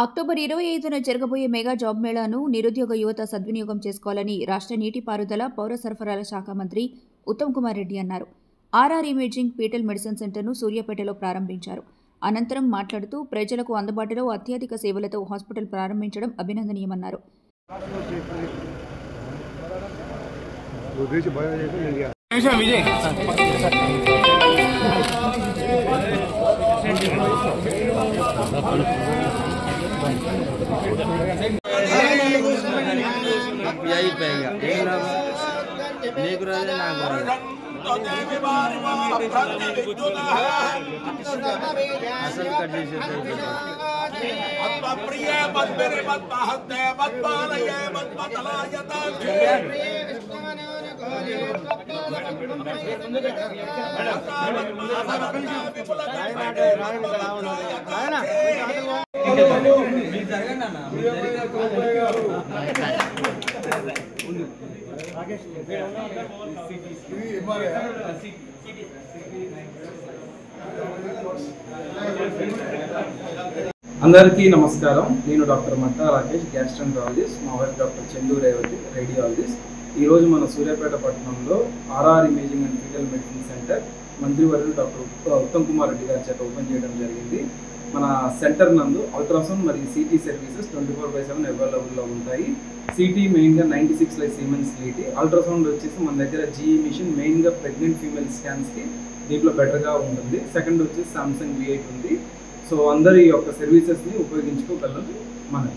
October 25న జరగబోయే mega job మేళాను నిరుద్యోగ యువత సద్వినియోగం చేసుకోవాలని రాష్ట్ర నీటిపారుదల, పౌర సరఫరాల శాఖ మంత్రి ఉత్తమ్ కుమార్ రెడ్డి అన్నారు. ఆర్ఆర్ ఇమేజింగ్ ఫీటల్ మెడిసిన్ సెంటర్ను సూర్యాపేటలో ప్రారంభించారు. అనంతరం మాట్లాడుతూ ప్రజలకు అందుబాటులో అత్యధిక సేవలతో హాస్పిటల్ ప్రారంభించడం అభినందనీయమన్నారు. అందరికీ నమస్కారం. నేను డాక్టర్ మట్టా రాకేష్, గ్యాస్ట్రెంట్రాలజిస్ట్. మా wife doctor Chandu Revathi, radiologist. ఈరోజు మన సూర్యాపేట పట్టణంలో R R imaging and fetal medicine centre మంత్రివర్యులు డాక్టర్ ఉత్తమ్ కుమార్ రెడ్డి గారి చేత ఓపెన్ చేయడం జరిగింది. మన సెంటర్ నందు అల్ట్రాసౌండ్ మరియు సిటీ సర్వీసెస్ 24/7 అవైలబుల్లో ఉంటాయి. సిటీ మెయిన్గా 96 సీమెన్స్ లీటీ, అల్ట్రాసౌండ్ వచ్చేసి మన దగ్గర జీఈ మిషన్ మెయిన్గా ప్రెగ్నెంట్ ఫీమేల్ స్కాన్స్కి దీంట్లో బెటర్గా ఉంటుంది. సెకండ్ వచ్చేసి సామ్సంగ్ V8 ఉంది. సో అందరి యొక్క సర్వీసెస్ని ఉపయోగించుకోగలరు మనం.